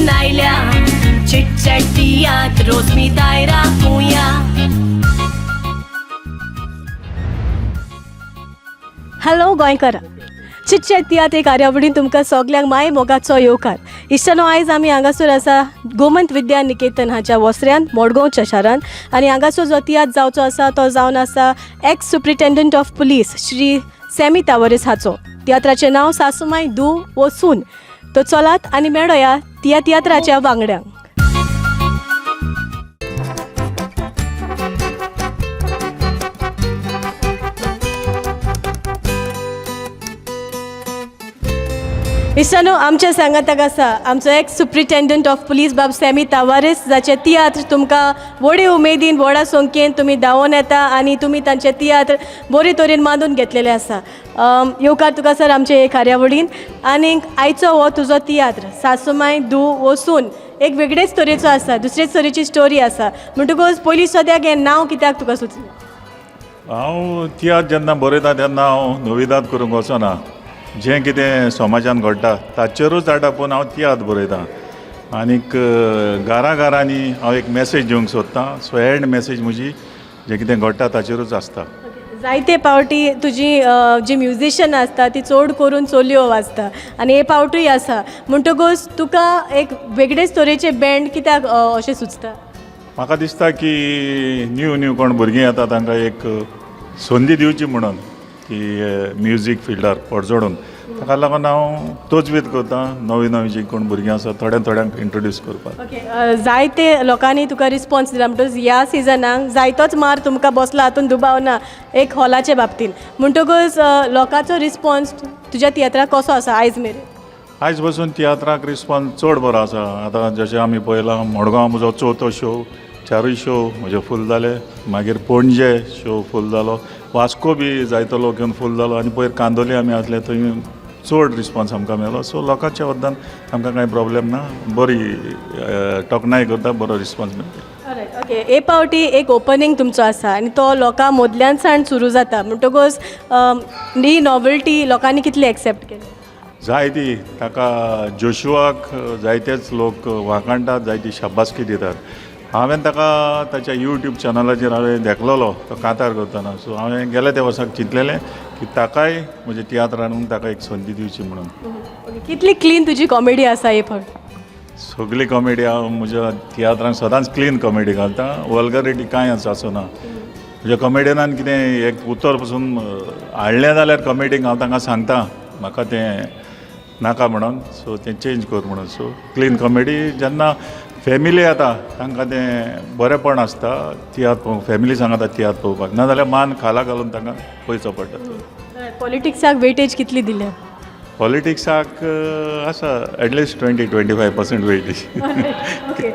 घेऊन आयल्या चिटचॅट तियात्र रोज मी दायरा राखूया. हॅलो गोंयकारां, चिटचॅट तियात्र हे कार्यावळीन तुमकां सगल्यांक माय मोगाचो येवकार. इश्टानो, आयज आमी हांगासर आसा गोमंत विद्या निकेतन हाच्या वस्र्यान मडगांवच्या शारान, आनी हांगासर जो तियात्र जावचो आसा तो जावन आसा ex superintendent of police Shri Sammy Tavares हाचो. तियात्राचें नांव सासूमाय धू वो सून. तो चलात आनी मेळया ह्या तियात्राच्या वांगड्यांक. इश्टानो, आमच्या सांगाताक आसा आमचो एक्स सुप्रिटेंडंट ऑफ पुलीस बाब सॅमी तावारेस, जाचे तियात्र तुमकां व्हडे उमेदीन व्हडा संख्येन तुमी दावोवन येता आनी तुमी तांचे तियात्र बरे तरेन मांडून घेतलेले आसा. येवकार तुका सर आमचे हे कार्यावळीन. आनीक आयचो हो तुजो तियात्र सासूमाय धू वो सून एक वेगळेच तरेचो आसा, दुसरेच तरेची स्टोरी आसा. म्हणटकूच पयलीं सद्याक हें नांव कित्याक तुका सुचलें? हांव तियात्र जेन्ना बरयता तेन्ना हांव नविदाद करूंक वचना. जें कितें समाजान घडटा ताचेरूच आडापून हांव तियात्र बरयतां. आनीक घरांनी हांव एक मॅसेज दिवंक सोदतां. सो एंड मॅसेज म्हजी जें कितें घडटा ताचेरूच आसता. जायते पावटी तुजी जी म्युजिशियन आसता ती चड करून चलयो वाजता आनी हे पावटूय आसा. म्हणटकूच तुका एक वेगळेच तरेचे बँड कित्याक अशें सुचता? म्हाका दिसता की न्यू कोण भुरगीं येता तांकां एक संदी दिवची म्हणून की म्युजीक फिल्डार पडजोडून. ताका लागून हांव तोजवीज करतां नवी जी कोण भुरगीं आसा थोड्यांक इंट्रोड्यूस करपाक. ओके, जायते लोकांनी तुका रिस्पॉन्स दिला. म्हणटकूच ह्या सिजनाक जायतोच मार तुमकां बसला, हातून दुबाव ना एक हॉलाचे बाबतीन. म्हणटकूच लोकांचो रिस्पॉन्स तुज्या तियात्राक कसो आसा आयज मेरेन? आयज पसून तियात्राक रिस्पॉन्स चड बरो आसा. आतां जशें आमी पळयलां मडगांव म्हजो चवथो शो, चारूय शो म्हजे फूल जाले. मागीर पणजे शो फूल जालो. वास्को बी जायतो लोक येवन फूल जालो. आनी पयर कांदोली आमी आसले थंय चड रिस्पॉन्स आमकां मेळ्ळो. सो लोकांच्या बद्दल आमकां कांय प्रॉब्लेम ना. बरी तोखणाय करता, बरो रिस्पॉन्स मेळटा. ओके, हे पावटी एक ओपनिंग तुमचो आसा आनी तो लोकां मदल्यान सुरू जाता. म्हणटकूच ही नॉवल्टी लोकांनी कितली एक्सेप्ट केली? जायती ताका जोशुआक जायतेच लोक वाखाणटात, जायती शाबासकी दितात. हांवें ताका ताच्या यूट्यूब चॅनलाचेर हांवें देखलेलो तो कांतार करतना. सो हांवें गेल्या त्या वर्साक चिंतलेलें की ताकाय म्हज्या तियात्रान ताका एक संदी दिवची म्हणून. कितली क्लीन तुजी कॉमेडी आसा हे फावट? सगळी कॉमेडी हांव म्हज्या तियात्रांत सदांच क्लीन कॉमेडी घालतां. वल्गरिटी कांय आसना. म्हज्या कॉमेडियनान कितें एक उतर पसून हाडलें जाल्यार कॉमेडीक हांव तांकां सांगतां म्हाका तें नाका म्हणून. सो तें चेंज कर म्हणून. सो क्लीन कॉमेडी जेन्ना फॅमिली येता तांकां तें बरेंपण आसता. तियात्र पळोवंक फॅमिली सांगता तियात्र पळोवपाक, नाजाल्यार मान खाला घालून तांकां पळयचो पडटा. पॉलिटिक्साक वेटेज कितली दिल्या? पॉलिटिक्साक आसा एटलिस्ट 20-25% वेटेज. ओके,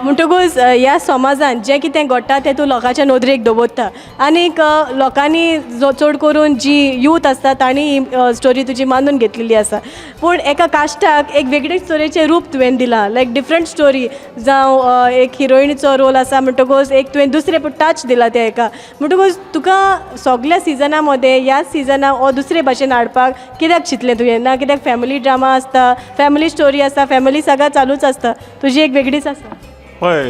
म्हणटकूच ह्या समाजान जें कितें घडटा तें तूं लोकांच्या नदरेक दवरता. आनीक लोकांनी चड करून जी यूथ आसता तांणी ही स्टोरी तुजी मानून घेतलेली आसा. पूण एका कास्टाक एक वेगळेच तरेचें रूप तुवें दिलां. लायक डिफरंट स्टोरी जावं एक हिरोइनीचो रोल आसा म्हणटकूच एक तुवें दुसरें टच दिला त्या एका. म्हणटकूच तुका सगल्या सिजना मदें ह्या सिजनाक हो दुसरे भाशेन हाडपाक कित्याक चिंतलें तुवें? ना कित्याक फॅमिली ड्रामा आसता, फॅमिली स्टोरी आसता, फॅमिली सगळा चालूच आसता, तुजी एक वेगळीच आसा. हय,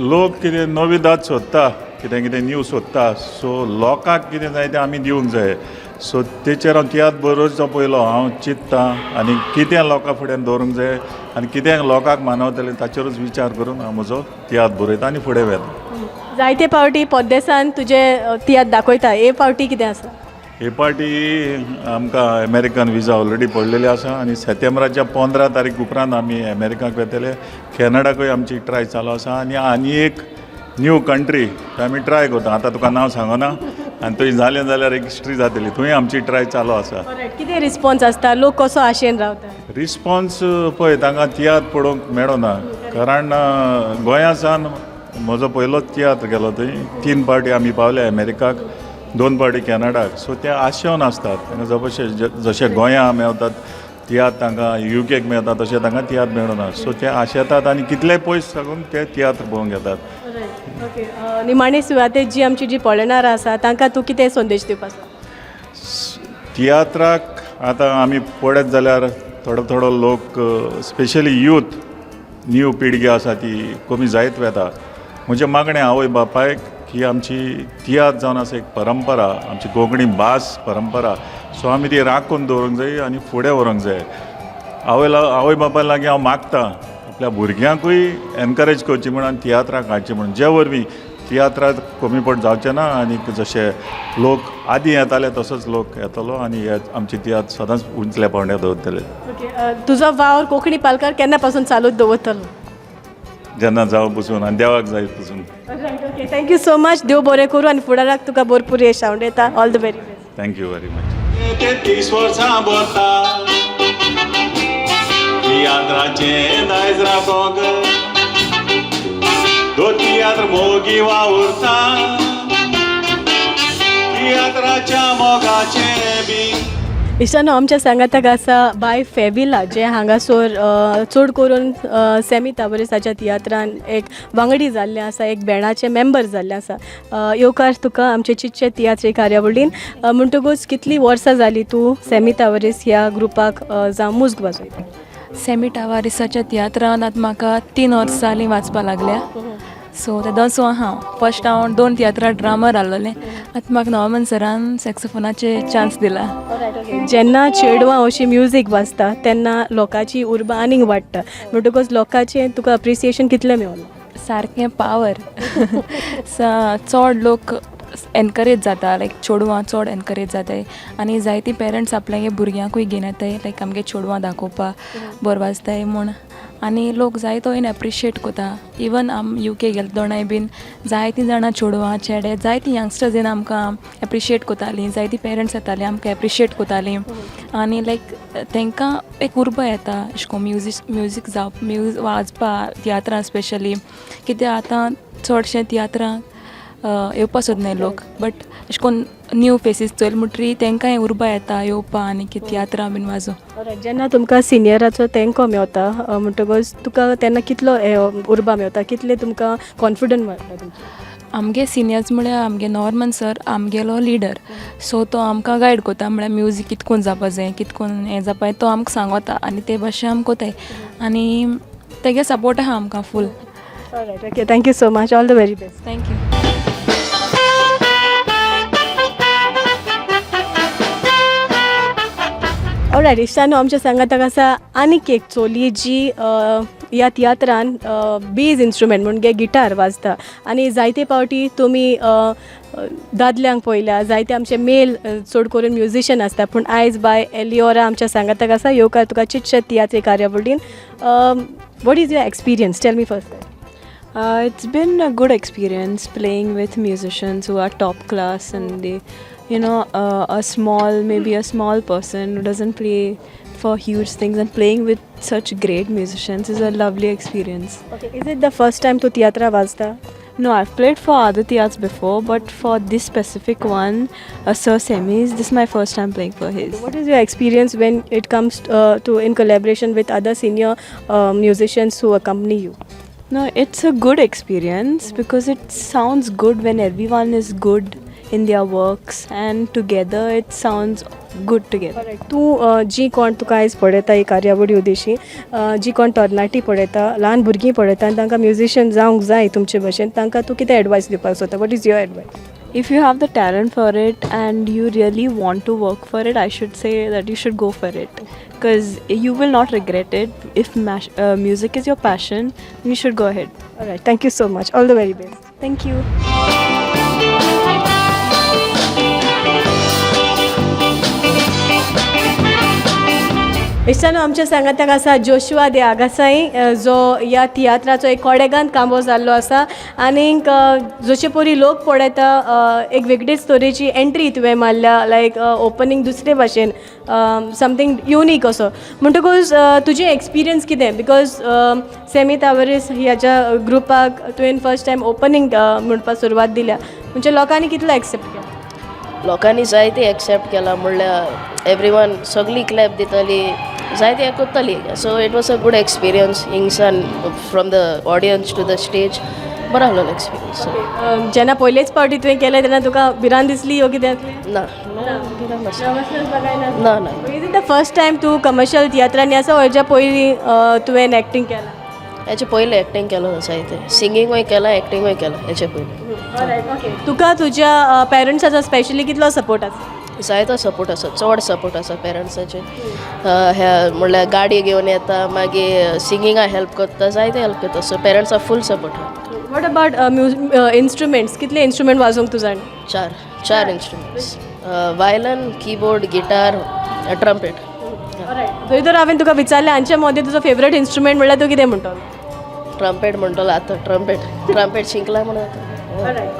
लोक कितें नविदाद सोदता, कितें न्यू सोदता. सो लोकांक कितें जाय तें आमी दिवंक जाय. सो तेचेर हांव तियात्र बरोवचो पयलो हांव चिंत्तां आनी कितें लोकां फुड्यान दवरूंक जाय आनी कितें लोकांक मानवतलें ताचेरूच विचार करून हांव म्हजो तियात्र बरयता आनी फुडें वेता. जायते फावटी पद्देसान तुजे तियात्र दाखयता. हे फावटी कितें आसा? हे पार्टी आमकां अमेरिकन विजा ऑलरेडी पडलेली आसा आनी सप्टेंबराच्या 15 तारीख उपरांत आमी अमेरिकाक वेतले. कॅनडाकूय आमची ट्राय चालू आसा आनी एक न्यू कंट्री आमी ट्राय करता. आतां तुका नांव सांगना आनी थंय जालें जाल्यार एक हिस्ट्री जातली. थंय आमची ट्राय चालू आसा. कितें रिस्पॉन्स आसता? लोक कसो आशेन रावता? रिस्पॉन्स पळय तांकां तियात्र पळोवंक मेळना. कारण गोंया सावन म्हजो पयलोच तियात्र गेलो थंय. 3 पार्टी आमी पावले अमेरिकाक, 2 पार्टी कॅनडाक. सो ते आशेवन आसतात. तांकां जशे गोंया मेळटात तियात्र तांकां युकेक मेळटा तशें तांकां तियात्र मेळना. सो ते आशेतात आनी कितलेय पयस साकून ते तियात्र पळोवंक येतात. ओके, निमाणे सुवातेर जी आमची जी पळयणारां आसा तांकां तूं कितें संदेश दिवपाक? तियात्राक आतां आमी पळयत जाल्यार थोडो लोक स्पेशली यूथ न्यू पिळगी आसा ती कमी जायत वता. म्हजें मागणें आवय बापायक की आमची तियात्र जावन आसा एक परंपरा, आमची कोंकणी भास परंपरा, सो आमी ती राखून दवरूंक जाय आनी फुडें व्हरूंक जाय. आवय बापाय लागीं हांव मागता आपल्या भुरग्यांकूय एनकरेज करची म्हणून आनी तियात्राक हाडचें म्हणून, जे वरवीं तियात्रात कमीपण जावचें ना आनी जशे लोक आदीं येताले तसोच लोक येतलो आनी हे आमची तियात्र सदांच उंचल्या पांवड्यार दवरतले. ओके, तुजो वावर कोंकणी पालकार केन्ना पासून चालूच दवरतलो? जेन्ना जावं पसून आनी देवाक जाय पसून. Okay, thank you so much. देव बरें करूं आनी फुडाराक तुका भरपूर यश हांव येता. All the very best. Thank you very much. 33 वर्सां भरता तियात्राचें दायज राखोंक, दो तियात्र मोगी वावुरता तियात्राच्या मोगाचें बी. इश्टानो, आमच्या सांगाताक आसा बाय फेविला, जे हांगासर चड करून सेमी ताबोरेसाच्या तियात्रान एक वांगडी जाल्लें आसा, एक बँडाचे मेंबर जाल्ले आसा. येवकार तुका आमचे चितचे तियात्र कार्यावळीन. म्हणटकूच कितलीं वर्सां जालीं तूं सेमी ताबोरेस ह्या ग्रुपाक जावं मुजग वाजयता? सेमी टावारिसाच्या तियात्रांत आतां म्हाका 3 वर्सां जालीं वाचपा लागल्या. सो तेदोसो हांव फर्स्ट हांव 2 तियात्रां ड्रामर आहलोलें. आतां म्हाका नॉर्मन सरान सॅक्सोफोनाचे चान्स दिला. जेन्ना चेडवां अशी म्युजीक वाजता तेन्ना लोकांची उर्बा आनीक वाडटा. म्हणटकूच लोकांचें तुका अप्रिसिएशन कितलें मेळ्ळें? सारकें पावर. चड लोक एनकरेज जाता, लायक चेडवां चड एनकरेज जाताय आनी जायतीं पेरंट्स आपल्या भुरग्यांकूय घेवन येताय, लायक आमगे चेडवां दाखोवपा बरें वाजताय म्हूण. आनी लोक जायतो येवन एप्रिशिएट कोता. इवन आम UK गेले दोनाय बीन जायतीं जाणां चेडवां चेडे जायतीं यंगस्टर्स येवन आमकां एप्रिशिएट कोतालीं, जायतीं पेरंट्स येतालीं आमकां एप्रिशिएट कोतालीं. आनी लायक तांकां एक उर्बा येता अशें करून म्युजीक वाजपा तियात्रां स्पेशली. कित्याक आतां चडशे तियात्रां येवपा सोदनाय लोक, बट अशें करून न्यू फेसीस चोयल म्हणटरी तांकांय उर्बा येता येवपा आनी तियात्रां बीन वाजोवं. जेन्ना तुमकां सिनियराचो तेंको मेवता म्हणटकूच तुका तेन्ना कितलो उर्बा मेवता, कितले तुमकां कॉन्फिडंट मेळटा? आमगे सिनियर्स म्हळ्यार आमगे नॉर्मन सर आमगेलो लिडर, सो तो आमकां गायड कोता. म्हळ्यार म्युजीक कितकोन जावपा जाय, कितकोन हें जावपा तो आमकां सांगता आनी ते भाशेन आमी कोताय आनी तेगे सपोर्ट आहा आमकां फूल. Okay, thank you so much. All the very best. Thank you. Alright इश्टानो, आमच्या सांगाताक आसा आनीक एक चोली जी ह्या तियात्रान बेज इन्स्ट्रुमेंट म्हणजे गिटार वाजता. आनी जायते फावटी तुमी दादल्यांक पळयल्या, जायते आमचे मेल चड करून म्युजिशियन आसता. पूण आयज बाय एलिओरा आमच्या सांगाताक आसा. येवकार तुका चितचे तियात्र कार्यावळीन. What is your experience? Tell me first. It's been a good experience playing with musicians who are top class, and they, you know, maybe a small person who doesn't play for huge things and playing with such great musicians is a lovely experience. Okay, is it the first time to tiatra vazta? No, I've played for other theaters before, but for this specific one, Sir Semi's, this is my first time playing for his. What is your experience when it comes to in collaboration with other senior musicians who accompany you? No, it's a good experience because it sounds good when everyone is good in their works and together it sounds good together. तूं जी कोण तुका आयज पळयता ही कार्यावळी उदेशी, जी कोण तरणाटी पळयता, ल्हान भुरगीं पळयता आनी तांकां म्युजिशियन जावंक जाय तुमचे भशेन, तांकां तूं कितें एडवायस दिवपाक सोदता? What is your advice? If you have the talent for it and you really want to work for it, I should say that you should go for it because you will not regret it. If music is your passion, you should go ahead. All right, thank you so much. All the very best. Thank you. इश्टानो, आमच्या सांगाताक आसा Joshua दे आगासाई, जो ह्या तियात्राचो एक कोडेगांत कांबो जाल्लो आसा. आनीक जशे परी लोक पळयता एक वेगळीच तरेची एंट्री तुवें मारल्या, लायक ओपनींग दुसरे भाशेन, समथींग युनीक असो. म्हणटकूच तुजें एक्सपिरियन्स कितें? बिकॉज सेमी तावरीस ह्याच्या ग्रुपाक तुवें फर्स्ट टायम ओपनींग म्हणपाक सुरवात दिल्या, म्हणजे लोकांनी कितलो एक्सेप्ट केला? लोकांनी जायते एक्सेप्ट केला. म्हणल्यार एवरीवन सगळी क्लॅप दिताली, जायते कोत्ताली. So it was a good experience हिंगसान from the audience to the stage. बरो आहलो एक्सपिरियन्स. जेन्ना पयलेच फावटी तुवें केलें तेन्ना तुका भिरांत दिसली यो कितें? ना ना ना. Is it the first time तूं कमर्शियल तियात्रांनी आसा, हेच्या पयलीं तुवें एक्टींग केलां? हेचे पयलीं एक्टींग केलो जायते सिंगींगूय केलां एक्टींगूय केलां हेचे पयलीं ओके तुका तुज्या पेरंट्साचो स्पेशली कितलो सपोर्ट आसा जायतो सपोर्ट आसा चड सपोर्ट आसा पेरंट्साचे हे म्हणल्यार गाडी घेवन येता मागीर सिंगिंगाक हेल्प करता जायते हेल्प करता सो पेरंट्सा full support what about instruments कितले इंस्ट्रुमेंट वाजोवंक तूं जाण चार instruments violin keyboard guitar trumpet थंय तर हांवें तुका विचारलें हांचे मदीं तुजो फेवरेट इंस्ट्रुमेंट म्हणल्यार तूं कितें म्हणटलो ट्रम्पेट म्हणटलो आतां ट्रम्पेट शिंकला म्हणून आतां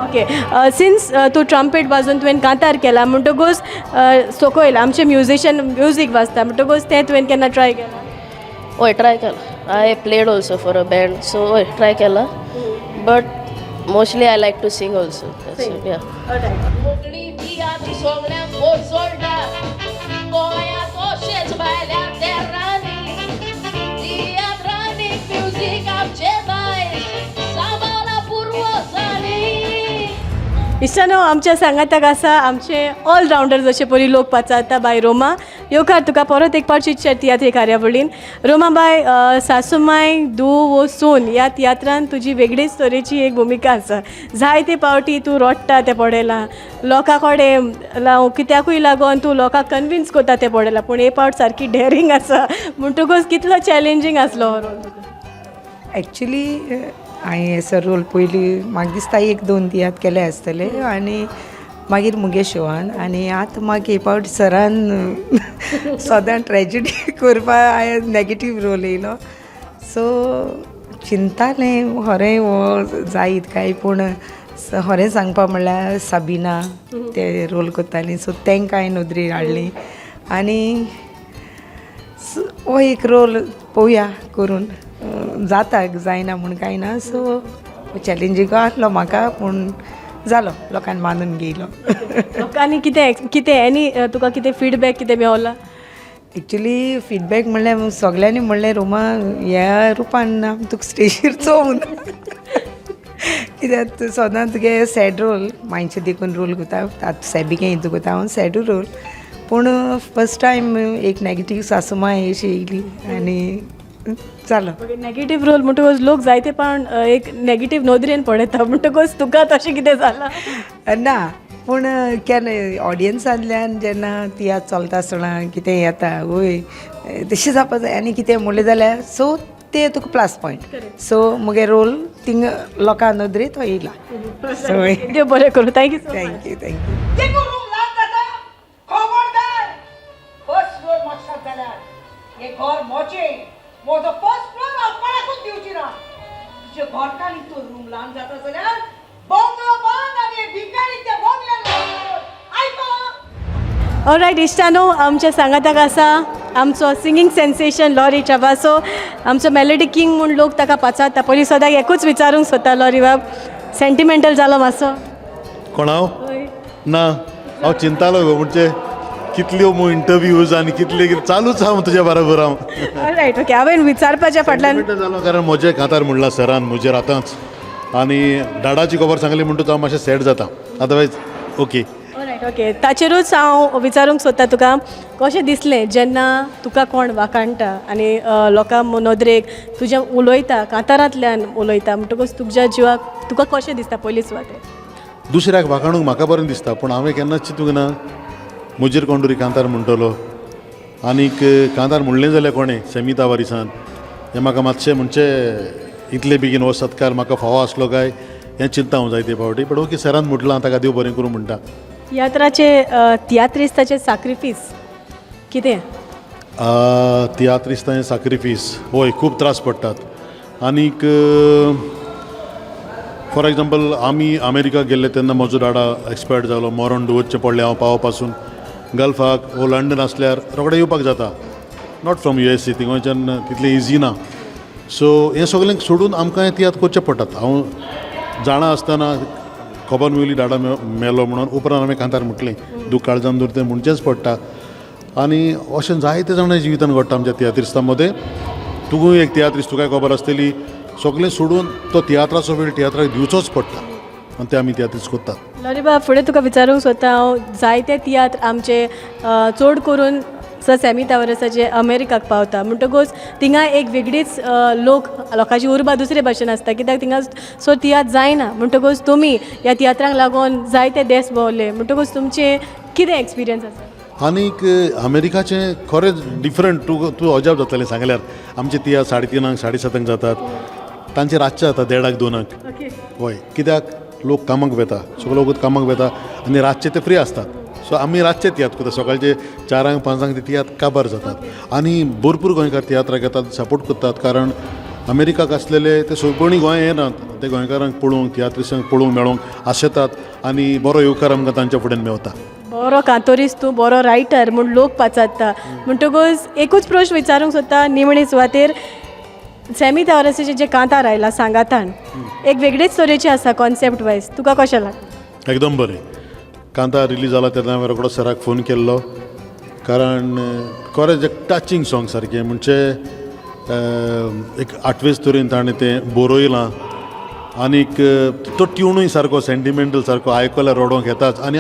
ओके सिन्स तूं ट्रम्पेट वाजोवन तुवें कांतार केला म्हणटकूच सोकोयल आमचे म्युजीक वाजता म्हणटकूच तें तुवें केन्ना ट्राय केलां हय ट्राय केला I played also for a band so हय ट्राय केला but mostly I like to sing also Konkani बियात सोगल्यांक बोसोडा गोंयांत अशेंच भायल्या तेरांनी तियात्रांनी म्युजीक आमचे भायर सांबाळा पुर्वजांनी इश्टानो आमच्या सांगाताक आसा आमचे ऑलरावंडर जशे परी लोक पाचारता बाय रोमा येवकार तुका परत एक पावटी तियात्री कार्यावळीन रोमा बाय सासूमाय धूव वो सून ह्या तियात्रान तुजी वेगळीच तरेची एक भुमिका आसा जायते पावटी तूं रोडटा तें पडयलां लोकां कडेन कित्याकूय लागून तूं लोकांक कन्विन्स करता तें पडयलां पूण हे पावट सारकी डेअरिंग आसा म्हणटकूच कितलो चॅलेंजींग आसलो हो रोल एक्चुली हांवें हेसो रोल पयलीं म्हाका दिसता 1-2 तियात केले आसतले आनी मागीर मुगे शोवान आनी आतां म्हाका हे पावट सरान सदां ट्रेजिडी करपा हांवें नेगेटीव रोल येयलो सो चिंतालें खरें हो जायत काय पूण खरें सांगपा म्हणल्यार साबिना ते रोल करतालीं सो तांकां हांवें नदरेर हाडली आनी हो एक रोल पळोवया करून जाता जायना म्हूण कांय ना सो चॅलेंजींग आसलो म्हाका पूण जालो लोकांनी मानून घेयलो लोकांनी कितें एनी तुका कितें फीडबॅक कितें मेवला एक्चुली फीडबॅक म्हणल्यार सगल्यांनी म्हणलें रोमा ह्या रुपान आमी तुका स्टेजीर चोवून कित्याक सदां तुगे सॅड रोल मायचे देखून रोल करता आतां सेबिके हितू करता हांव सॅडू रोल पूण फस्ट टायम एक नेगेटीव सासूमाय अशी येयली आनी जालो नेगेटीव रोल म्हणटकूच लोक जायते पण एक नेगेटीव नोदरेन पळयता म्हणटकूच तुका तशें कितें जालां ना पूण केन्ना ऑडियन्सांतल्यान जेन्ना तियात्र चलता आसतना कितें येता वय तशें जावपा जाय आनी कितें म्हणलें जाल्यार सो तें तुका प्लस पॉयंट सो मुगे रोल थिंग लोकां नदरेन तो येयला सो देव बरें करूं थँक्यू थँक्यू देखो रूम लाल जाता खबरदार फर्स्ट फ्लोर मागतात जाल्यार हे घर मोचे मोजो फर्स्ट फ्लोर हांव कोणाकूच दिवची ना तुजे घरकान्नी तो रूम ल्हान जाता जाल्यार बंगलो बंद आनी भिकारी त्या बंगल्यान आयको ऑलरायट इश्टानो आमच्या सांगाताक आसा आमचो सिंगींग सेन्सेशन लॉरी ट्रावासो आमचो मेलोडी किंग म्हूण लोक ताका पाचारता पयलीं सदां एकूच विचारूंक सोदता लॉरी बाब सेंटिमेंटल जालो मातसो कोण हांव ना हांव चिंतालो गो म्हणजे कितल्यो इंटरव्यूज आनी कितले कितें चालूच आहा तुज्या बरोबर हांव ऑलरायट ओके हांवें विचारपाच्या फाटल्यान जालो कारण म्हजें कांतार म्हणलां सरान म्हजेर आतांच आनी डाडाची खबर सांगली म्हणटूच हांव मातशें सॅड जाता अदरवायज ओके ऑलरायट ओके ताचेरूच हांव विचारूंक सोदता तुका कशें दिसलें जेन्ना तुका कोण वाखाणटा आनी लोकां नदरेक तुजें उलयता कांतारांतल्यान उलयता म्हणटकूच तुज्या जिवाक तुका कशें दिसता पयलीं सुवातेर दुसऱ्याक वाखाणूंक म्हाका बरें दिसता पूण हांवें केन्नाच चिंतूंक ना मुजीर कोण तरी कांतार म्हणटलो आनीक कांतार म्हणलें जाल्यार कोणें समिता वारिसान हें म्हाका मातशें म्हणजे इतले बेगीन हो सत्कार म्हाका फावो आसलो काय हें चिंता हांव जायते फावटी पण ओके सरान म्हटलां ताका देव बरें करूं म्हणटा तियात्राचे तियात्रिस्ताचे सॅक्रिफीस कितें तियात्रिस्तांचें सॅक्रिफीस होय खूब त्रास पडटात आनीक फॉर एग्जाम्पल आमी अमेरिका गेल्ले तेन्ना म्हजो डाडा एक्सपायर्ड जालो मरण दवरचें पडलें हांव पावो पासून गल्फाक वो लंडन आसल्यार रोखडें येवपाक जाता नॉट फ्रॉम USA थिंगच्यान तितलें इजी ना सो हें सगळें सोडून आमकां हें तियात्र करचें पडटात हांव जाणा आसतना खबर मेवली डाडा मेलो म्हणून उपरांत हांवें कांतार म्हटलें दूख काळजान दवर तें म्हणचेंच पडटा आनी अशें जायते जाणां जिवितान घडटा आमच्या तियात्रिस्तां मदें तुकूय एक तियात्रिस्त तुका खबर आसतली सगळें सोडून तो तियात्राचो वेळ तियात्राक दिवचोच पडटा आनी ते आमी तियात्रीच करतात लॉरी बाब फुडें तुका विचारूंक सोदता हांव जायते तियात्र आमचे चड करून सॅमी तावरसा जे अमेरिकाक पावता म्हणटकूच थिंगा एक वेगळीच लोकांची उर्बा दुसरे भाशेन आसता कित्याक थिंगा सो तियात्र जायना म्हणटकूच तुमी ह्या तियात्रांक लागून जायते देश भोंवले म्हणटकूच तुमचे कितें एक्सपिरियन्स आसा आनीक अमेरिकाचें खरेंच डिफरंट तूं अजाप जातलें सांगल्यार आमचे तियात्र 3:30 7:30 जातात तांचे रातचे जाता 1:30 2:00 हय कित्याक लोक कामाक वेता सगळे लोक कामाक वेता आनी रातचे ते फ्री आसतात सो आमी रातचे तियात्र करतात सकाळचे 4 5 ते तियात्र काबार जातात आनी भरपूर गोंयकार तियात्राक येतात सपोर्ट करतात कारण अमेरिकाक आसलेले ते सोयपणी गोंय येनात ते गोंयकारांक पळोवंक तियात्रिसांक पळोवंक मेळोवंक आशेतात आनी बरो येवकार आमकां तांच्या फुड्यान मेवता बरो कांतोरीस तूं बरो रायटर म्हूण लोक पाचारता म्हणटकूच एकूच प्रश्न विचारूंक सोदता निमणे सुवातेर सॅमी तावरसाचे जे कांतार आयला सांगातान एक वेगळेच तरेचे आसा कॉन्सेप्ट वायज तुका कशें लागता एकदम बरें कांता रिलीज जाला तेन्ना हांवें रोखडो सराक फोन केल्लो कारण खरेंच एक टचिंग सॉंग सारकें म्हणजे एक 8वेच तरेन ताणें तें बरयलां आनीक तो ट्युनूय सारको सेंटिमेंटल सारको आयकल्यार रडोंक येताच आनी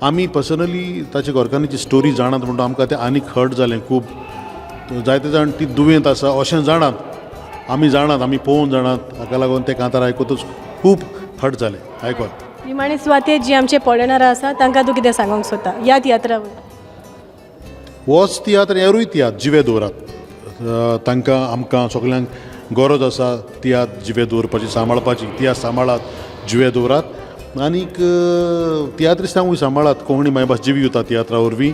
आमी पर्सनली ताच्या घरकान्नीची स्टोरी जाणात म्हणटा आमकां तें आनीक हर्ट जालें खूब जायते जाण ती दुयेंत आसा अशें जाणात आमी पळोवन जाणात हाका लागून तें कांतार आयकूतच खूब हर्ट जालें आयकून निमाणे सुवातेर जी आमचे पळयणारा आसा तांकां तूं कितें सांगूंक सोदता ह्या तियात्रा होच तियात्र हेरूय तियात्र जिवे दवरात तांकां आमकां सगल्यांक गरज आसा तियात्र जिवे दवरपाची सांबाळपाची तियात्र सांबाळात जिवे दवरात आनीक तियात्रिस्तांकूय सांबाळात कोंकणी मायभास जिवी उरता तियात्रा वरवीं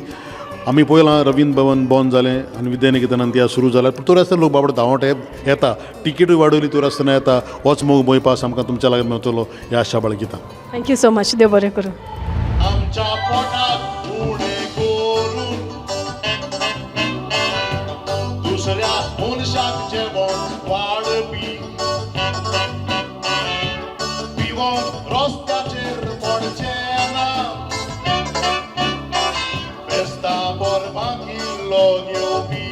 आमी पळयलां रवींद्र भवन बंद जालें आनी विद्यानिकेतनान तियात्र सुरू जाल्यार पूण तर आसतना लोक बाबडे धांवट येता तिकेटूय वाडयली तर आसतना येता होच मोग मोयपास आमकां तुमच्या लागीं मेळटलो ह्या आशा बाळगिता थँक्यू सो मच देव बरें करूं आमच्या पोटाक उणें करून दुसऱ्या मनशाक जेवण वाडपी पिवोन रस्त्याचेर पडचें ना बेस्ता बोरमागिल्लो घेवपी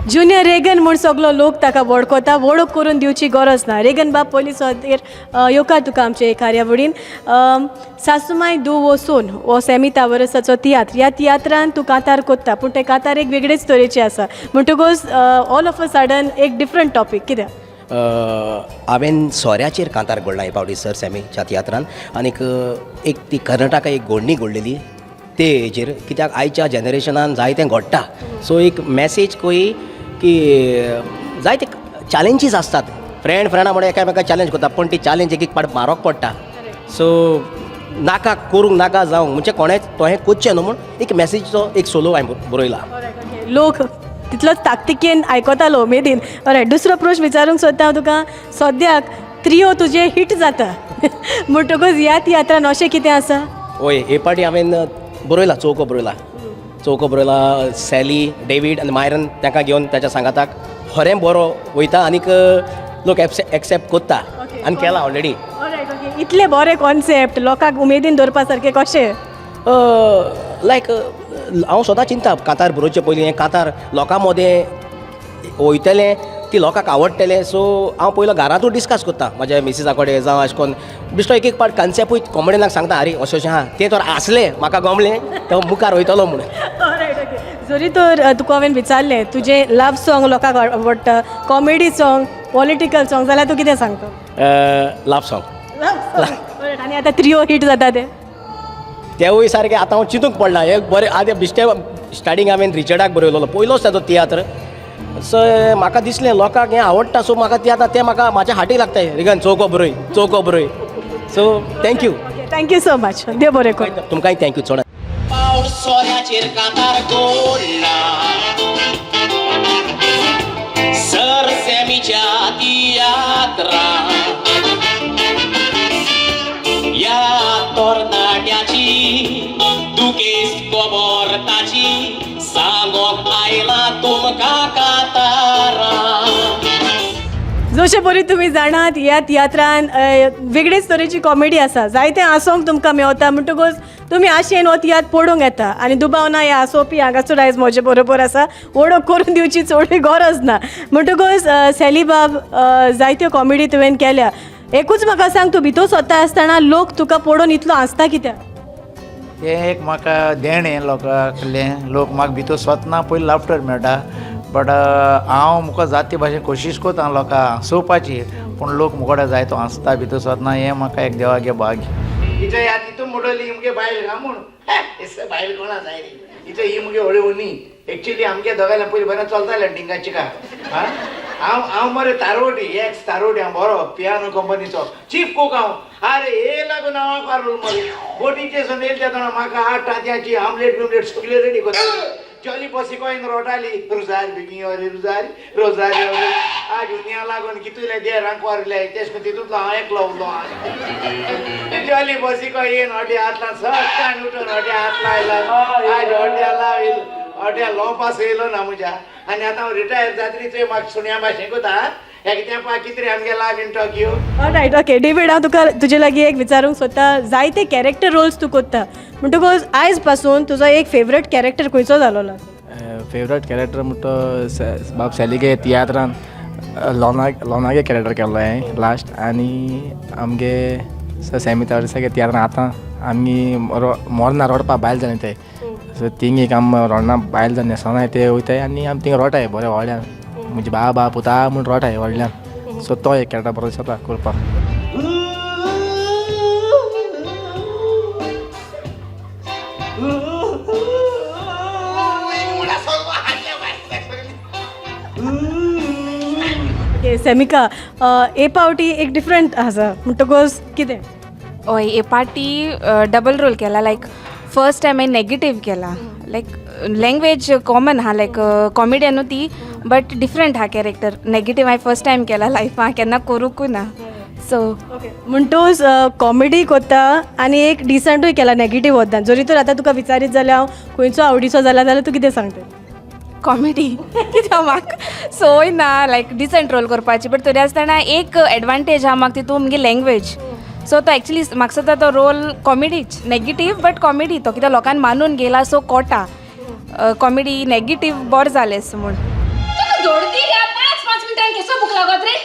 ज्युनियर रेगन म्हूण सगलो लोक ताका वळखता वळख करून दिवची गरज ना रेगन बाब पयलीं सुवातेर येवकार तुका आमचे कार्यावळीन सासूमाय दू वसून हो सॅमी तावरसाचो तियात्र ह्या तियात्रान तूं कांतार कोत्ता पूण तें कांतार एक वेगळेच तरेचें आसा म्हणटकूच ऑल ऑफ अ सडन एक डिफरंट टॉपीक कित्याक हांवें सोऱ्याचेर कांतार घडला हे फावटी सर सॅमीच्या तियात्रान आनीक एक ती कर्नाटका एक घोडणी घडलेली ते हेजेर कित्याक आयच्या जनरेशनान जायतें घडटा सो एक मॅसेज कोई की जायते चॅलेंजीस आसतात फ्रेंडा मुळे एकामेकाक चॅलेंज करता पण ती चॅलेंज एक पाड मारोंक पडटा सो नाका करूंक नाका जावंक म्हणजे कोणें तोहें कोचचें न्हू म्हूण एक मॅसेजचो एक सोलो हांवें बरयला लोक तितलोच ताकतिकेन आयकतालो उमेदीन ऑलरायट दुसरो प्रश्न विचारूंक सोदता हांव तुका सद्याक त्रियो तुजे हिट जाता म्हणटकूच ह्या तियात्रान अशें कितें आसा हय हे पाटी हांवें बरयला चौको बरयला सॅली डेवीड आनी मायरन तांकां घेवन ताच्या सांगाताक खरें बरो वयता आनीक लोक एक्सेप्ट कोत्ता आनी केला ऑलरेडी इतले बरे कॉन्सेप्ट लोकांक उमेदीन दवरपा सारकें कशें लायक हांव सदां चिंता कांतार बरोवचे पयलीं हें कांतार लोकां मदें वयतलें ती लोकांक आवडटलें सो हांव पयलो घरांतूच डिस्कस करता म्हाज्या मिसिसा कडेन जावं अशें करून बिश्तो एक पार्ट कॉन्सेप्टूय कॉमेडियनाक सांगता अरे अशें आहा तें तर आसलें म्हाका गमलें तो मुखार वयतलो म्हणून जरी तर तुका हांवें विचारलें तुजें लव सॉंग लोकांक आवडटा कॉमेडी सॉंग पॉलिटिकल सॉंग जाल्यार तूं कितें सांगता लव सॉंग आनी आतां त्रियो हिट जाता तेवूय सारकें आतां हांव चिंतूंक पडला एक बरें आतां बिश्टे स्टार्टींग हांवें रिचर्डाक बरयलो पयलोच ताचो तियात्र सो म्हाका दिसलें लोकांक हें आवडटा सो म्हाका ती आतां तें म्हाका म्हाज्या हाटी लागताय रिगन चौको बरय सो थँक्यू सो मच देव बरें कर तुमकांय थँक्यू चड पावस सोऱ्याचेर कांतार घोडला सर सॅमीच्या तियात्रा या तरणाट्याची दुकेस खबर ताची सांगोक आयला तुमकां कांतारा जशें परी तुमी जाणात ह्या तियात्रान वेगळेच तरेची कॉमेडी आसा जायतें हांसोवंक तुमकां मेवता म्हणटकूच तुमी आशेन हो तियात्र पळोवंक येता आनी दुबावना ह्या हांसोवपी हांगासर आयज म्हजे बरोबर आसा वळख करून दिवची चड गरज ना म्हणटकूच सॅली बाब जायत्यो कॉमेडी तुवें केल्या एकूच म्हाका सांग तूं भितर स्वता आसतना लोक तुका पळोवन इतलो हांसता कित्याक हें एक म्हाका देण हें लोकांकडलें लोक म्हाका भितर स्वतना पयलीं लाफ्टर मेळटा बट हांव मुखार जाता ते भाशेन कोशिश कोता लोकां हंसोवपाची पूण लोक मुखार जाय तो हंसता भितर स्वतना हें म्हाका एक देवागे भाग्य हिच्या ह्या तितून मोडली मुगे बायल गा म्हूण बायल कोणा जाय रे हिच्या ही मुगे हळू उनी एक्चुअली आमगे दोगांयला पयलीं बरें चलतालें डिंगाची का हांव मरे तारोडी एक्स तारोडी हांव बरो पियानो कंपनीचो चीफ कूक हांव अरे हे लागून हांव काडलो मरे बोटीचे सून येयले तेदोना म्हाका 8 तांतयाची आमलेट बिमलेट सगळे रेडी करता जॉली पसी कोइन रोटाली रुजार बेगी अरे रुजारी रोजारी आज दुनिया लागून कितले देरांक वारले तेश को तितूंतलो हांव एकलो उरलो जॉली पसी कोइन हॉटे हातला सकाळी उठून हॉटे हात लायला आज हॉटे लाविल हॉटे लोंपास येयलो ना म्हज्या आनी आतां हांव रिटायर जातरीचो म्हाका सुण्या भाशेन कोता एक तेंपा कितें आमगे love in Tokyo right okay David हांव तुका तुजे लागीं एक विचारूंक सोदता जायते कॅरेक्टर रोल्स तूं कोत्ता म्हणटकूच आयज पासून तुजो एक फेवरेट कॅरेक्टर खंयचो जालोलो फेवरेट कॅरेक्टर म्हणटा बाब सेलिगे तियात्रान लोनागे कॅरेक्टर केल्लो हांवें लास्ट आनी आमगे सेमी तावडे तियात्रान आतां आमी मोरना रोडपा भायर जालें ते सो थिंग एक आम रोडना भायर जावन न्हेसोनाय ते वयताय आनी आमी थिंग रोटाय बरें व्हडल्यान म्हणजे बाबा पुता म्हूण रोटाय व्हडल्यान सो तो एक कॅरेक्टर बरो दिसता करपाक ओके सेमिका ए पावटी एक डिफरंट आसा म्हणटकूच कितें हय ए पार्टी डबल रोल केला लायक फर्स्ट टायम हांवें नेगेटीव केला लायक लँग्वेज कॉमन आहा लायक कॉमेडियनू ती बट डिफरंट हा कॅरेक्टर नेगेटीव हांवें फर्स्ट टायम केला लायफान केन्ना करूंकूय ना सो म्हणटूच कॉमेडी कोत्ता आनी एक डिसंटूय केला नेगेटीव वद्दान जरी तर आतां तुका विचारीत जाल्यार हांव खंयचो आवडीचो जाल्यार तूं कितें सांगता कॉमेडी कित्याक म्हाका सोय ना लायक डिसंट रोल करपाची बट तरी आसतना एक एडवांटेज आहा म्हाका तितून मुगे लँग्वेज सो तो एक्चुली म्हाका सुद्दां तो रोल कॉमेडीच नेगेटीव बट कॉमेडी तो कित्याक लोकांनी मानून गेला सो कोटा कॉमेडी नेगेटीव बरें जालें म्हूण दौड़ती रे 5 मिनटां केसो भूक लागत रे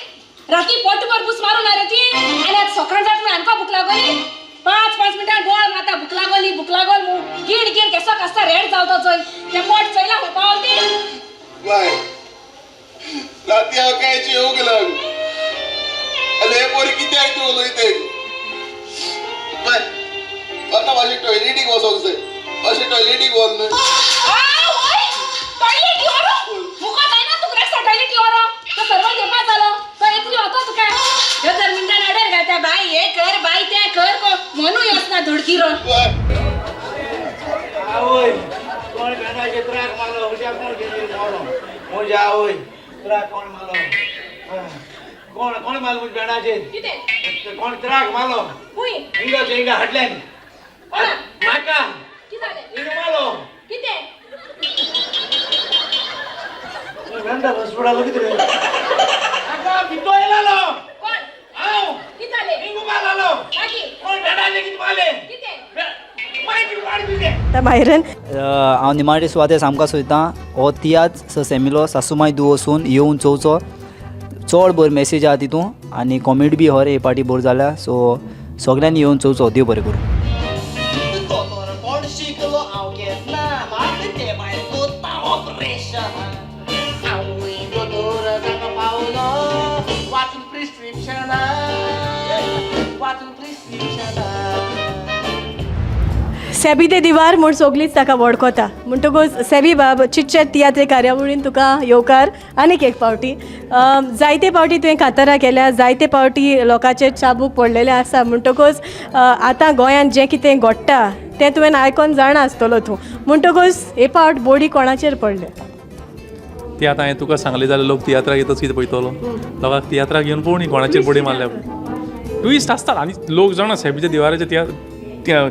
राती पोटभर बूस मारून रे ती आनी आतां सकाळ जात म्हणून आमकां भूक लागली 5 मिनटां गोळ माता भूक लागल मू गिण केसो कास्ता रेड जावतो चोय ते पोट चयला खंय पावती बाय राती हांव कांयची येवंक लागलो आनी हे पोरी कित्याक तूं उलयताय बाय आता माझी टॉयलेटीक वचोंक जाय अशें टॉयलेटीक वच न्हय टॉयलेट व्हरो मुखो जायना तुका रेस्ता टॉयलेट व्हरो तो सर्व घेवपा जालो तो एकली होतो तुका ह्यो जर मिनटां आडर घालता बाय हे कर बाय तें कर म्हणू येसना धडकीरो आवय कोण बेनाचे त्राक मारलो हुशार कोण गेली मोरो म्हज्या आवय त्राक कोण मारलो कोण कोण मारलो म्हज्या बेनाचे कितें कोण त्राक मारलो हुंय हिंगा हाडल्यान म्हाका हिंगा मारलो कितें गंदा हॉस्पिटल कितें रे म्हाका भितो येयलो कोण हांव कितें जालें हिंगा मारलो मागीर कोण बेनाचे कितें मारले कितें मागीर वाड दिले आतां भायरन हांव निमाणे सुवातेर सामको सोदतां हो तियाच सेमिलो सासूमाय दू वचून येवन चोवचो चड बरी मेसेज आहा तितून आनी कॉमेडी बी हर हे पार्टी बरी जाल्या सो सगळ्यांनी येवन चोवचो देव बरें करूं कोण शिकलो हांव घेतना म्हाका ते भायर कोत्ता ऑपरेशन हांवूय दोतोर जावं पावलो वाचून प्रिस्क्रिप्शनां सेबी ते दिवार म्हूण सगळींच ताका वळखता म्हणटकूच सेबी बाब चिटचॅट तियात्र कार्यावळीन तुका येवकार आनीक एक फावटी जायते फावटी तुवें कांतारां केल्या जायते फावटी लोकांचे चाबूक पडलेले आसा म्हणटकूच आतां गोंयांत जें कितें घडटा तें तुवें आयकोन जाणा आसतलो तूं म्हणटकूच हे फावट बोडी कोणाचेर पडले ती आतां हांवें तुका सांगलें जाल्यार लोक तियात्राक येतच कितें पळयतलो लोकांक तियात्राक घेवन पळोवनी कोणाचेर बोडी मारल्या ट्विस्ट आसतात आनी लोक जाणा सेबीच्या दिवाराच्या त्या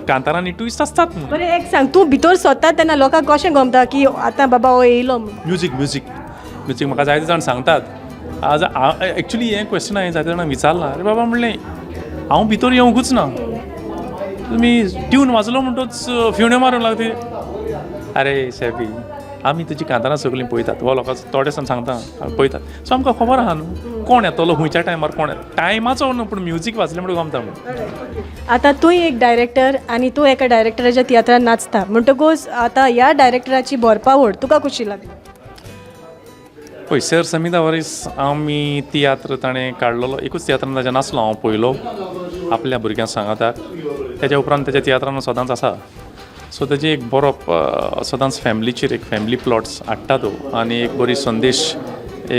कांतारांनी ट्विस्ट असतात बरें एक सांग तूं भितर सोदता तेन्ना लोकांक कशें गमता की आतां बाबा हो येयलो म्युजीक म्हाका जायते जाण सांगतात आज एक्चुली हें क्वेश्चन हांवें जायते जाणांक विचारलां अरे बाबा म्हणलें हांव भितर येवंकूच ना तुमी ट्यून वाजलो म्हणटूच फिवण्यो मारूंक लागता अरे सेबी आमी तुजी कांतारां सगळीं पळयतात वो लोकांचो थोडे दिसान सांगता पळयतात सो आमकां खबर आहा न्हू कोण येतलो खंयच्या टायमार कोण टायमाचो न्हू पूण म्युजीक वाजलें म्हणून गमता म्हणून आतां तूंय एक डायरेक्टर आनी तूं एका डायरेक्टराच्या तियात्रान नाचता म्हणटकूच आतां ह्या डायरेक्टराची भरपावड तुका कशी लागली पळय सर समिता वरीस आमी तियात्र ताणें काडलेलो एकूच तियात्रान ताच्या नाचलो हांव पयलो आपल्या भुरग्यांक सांगाताक तेज्या उपरांत तेज्या तियात्रान सदांच आसा सो तेजे एक बरो सदांच फॅमिलीचेर एक फॅमिली प्लॉट्स हाडटा तो आनी एक बरी संदेश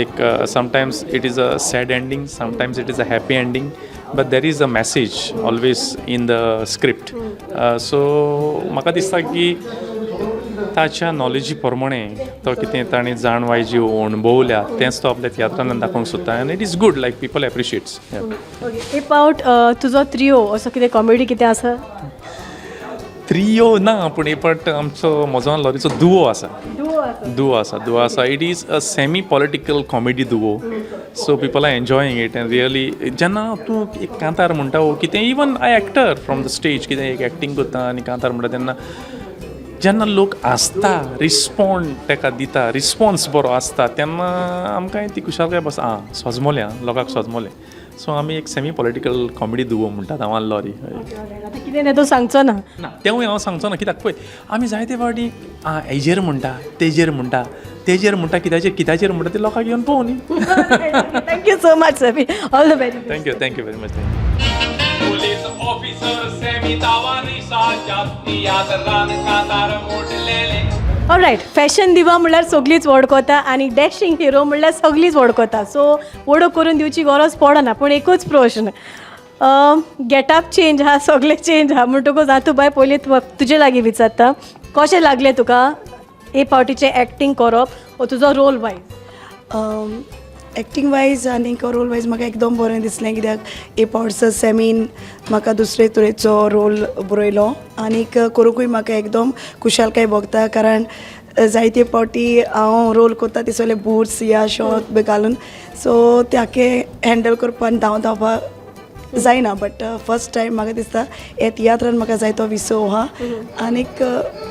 एक sometimes it is a sad ending sometimes it is a happy ending but there is a message always in the script so म्हाका दिसता की ताच्या नॉलेजी प्रमाणें तो कितें ताणें जाणवाय जी अणभवल्या तेंच तो आपल्या तियात्रान दाखोवंक सोदता आनी it is good like people appreciates एक पावट तुजो त्रियो असो कितें कॉमेडी कितें आसा त्रियो ना पूण हे फावट आमचो म्हजो लॉरीचो दुओ आसा दुओ आसा it is a semi political comedy duo so people are enjoying it and really जेन्ना तूं एक कांतार म्हणटा वो कितें even I actor from the stage कितें एक एक्टींग करता आनी कांतार म्हणटा तेन्ना जेन्ना लोक आसता रिस्पॉन्ड ताका दिता रिस्पॉन्स बरो आसता तेन्ना आमकां ती खुशालकाय बस सोजमोलें लोकांक सोजमोलें सो आमी एक सेमी पॉलिटिकल कॉमेडी दुओ म्हणटात हांव आनी लॉरी कितें तें तूं सांगचो ना ना तेवूय हांव सांगचो ना कित्याक पळय आमी जायते फावटी हेजेर म्हणटा तेजेर म्हणटा कित्याचेर म्हणटा ते लोकांक येवन पळोव न्ही thank you so much Sammy all the best thank you very much police officer Semita वारिसाच्या तियात्रान कांतार मोडलेले ऑलरायट फॅशन दिवा म्हणल्यार सगळींच वळखता आनी डॅशिंग हिरो म्हणल्यार सगळींच वळखता सो वडो करून दिवची गरज पडना पूण एकूच प्रश्न गेटअप चेंज आहा सगळे चेंज आहा म्हणटकूच हांव तूं बाय पयलीं तुजे लागीं विचारता कशें लागलें तुका हे फावटीचें एक्टींग करप वो तुजो रोल वायज एक्टींग वायज आनी रोल वायज म्हाका एकदम बरें दिसलें कित्याक हे फावटचो सेमीन म्हाका दुसरे तरेचो रोल बरयलो आनीक करूंकूय म्हाका एकदम खुशालकाय भोगता कारण जायते फावटी हांव रोल करता ते सगळे बुट्स या शॉर्ट बी घालून सो त्याके हँडल करपा आनी धांवपाक जायना बट फर्स्ट टायम म्हाका दिसता हे तियात्रान म्हाका जायतो विसव आहा आनीक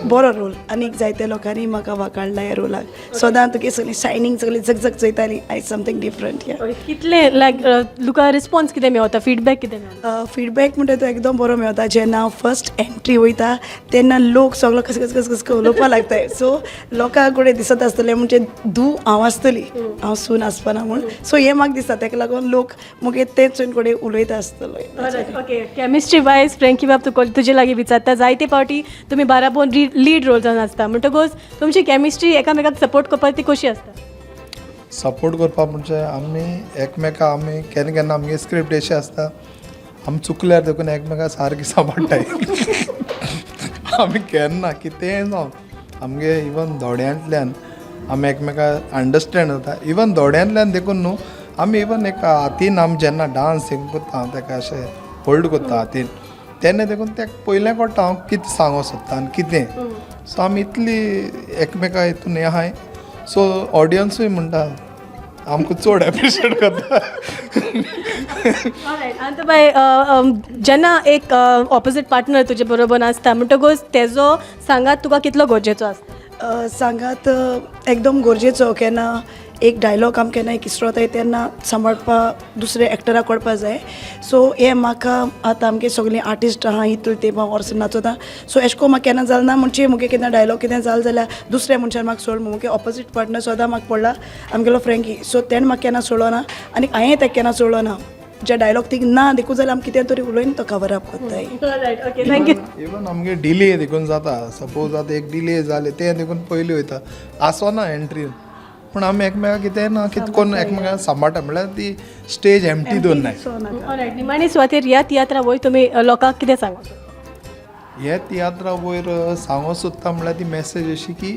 बरो रोल आनीक जायत्या लोकांनी म्हाका वाखाणला ह्या रोलाक सदां तुगे सगळीं शायनींग सगळीं झगझग चोयताली आयज समथींग डिफरंट कितले लायक तुका रिस्पॉन्स कितें मेळटा फीडबॅक कितें मेळटा फीडबॅक म्हणटा तो एकदम बरो मेळटा जेन्ना हांव फर्स्ट एंट्री वयता तेन्ना लोक सगळो कस उलोवपा लागताय सो लोकांक कडेन दिसत आसतलें म्हणजे हांव आसतली हांव सून आसपाना म्हूण सो हें म्हाका दिसता ताका लागून लोक मुगे तेच सून कडेन उलयता आसतलो ओके केमिस्ट्री वायज फ्रँकी बाब तुजे लागीं विचारता जायते फावटी तुमी बाराबोन लीड रोल्सान आसता म्हणटकूच तुमची केमिस्ट्री एकामेकाक सपोर्ट करपाक ती कशी आसता सपोर्ट करपा म्हणजे आमी एकमेका आमी केन्ना केन्ना आमगे स्क्रिप्ट अशी आसता आमी चुकल्यार देखून एकमेका सारकी सांबाळटाय आमी केन्ना कितेंय जावन आमगे इवन दोड्यांतल्यान आमी एकमेका अंडरस्टँड जाता इवन दोड्यांतल्यान देखून न्हू आमी इवन एक हातीन आमी जेन्ना डांस हें करता हांव ताका अशें होल्ड करता हातीन तेन्ना देखून तेका पयलें कळटा हांव कितें सांगूं सोदता आनी कितें सो आमी इतली एकमेका हितून हें आहाय सो ऑडियन्सूय म्हणटा आमकां चड एप्रिशिएट करता आनी बाय जेन्ना एक ऑपोजीट पार्टनर तुजे बरोबर नासता म्हणटकूच तेजो सांगात तुका कितलो गरजेचो आसता सांगात एकदम गरजेचो केन्ना एक डायलॉग आमकां केन्ना एक इसरो जाय तेन्ना सांबाळपा दुसरे एक्टराक कळपा जाय सो हें म्हाका आतां आमगे सगळीं आर्टिस्ट आहा हितूर ते वर्स नाचोता सो एशें कोन्न म्हाका केन्ना जालें ना म्हणजे मुगे केन्ना डायलॉग कितें जालें जाल्यार दुसऱ्या मनशान म्हाका सोड मुगे ऑपोजीट पार्टनर सदां म्हाका पडला आमगेलो फ्रँकी सो तेणें म्हाका केन्ना सोडलो ना आनी हांवें ताका केन्ना सोडलो ना जे डायलॉग थिंग ना देखून जाल्यार आमी कितें तरी उलोवन तो कवर अप करताय थँक्यू इवन आमगे डिले देखून जाता सपोज आतां एक डिले जालें तें देखून पयलीं वयता आसोना एंट्रीन पूण आमी एकमेकाक कितें ना कितें करून एकमेकाक सांबाळटा म्हणल्यार ती स्टेज एम्प्टी दवरनाय निमाणी सुवातेर ह्या तियात्रा वयर तुमी लोकांक कितें सांगो हे तियात्रा वयर सांगो सोदता म्हणल्यार ती मॅसेज अशी की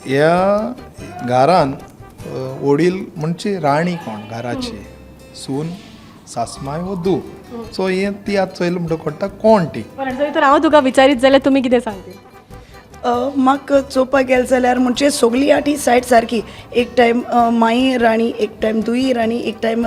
ह्या घरान वडील म्हणजे राणी कोण घराची सून सासमाय वो धू सो हे तियात्र चोयलें म्हणटा कोण ती तर हांव तुका विचारीत जाल्यार तुमी कितें सांगता म्हाका चोवपाक गेले जाल्यार म्हणजे सगळी आठी सायड सारकी एक टायम माई राणी एक टायम दुई राणी एक टायम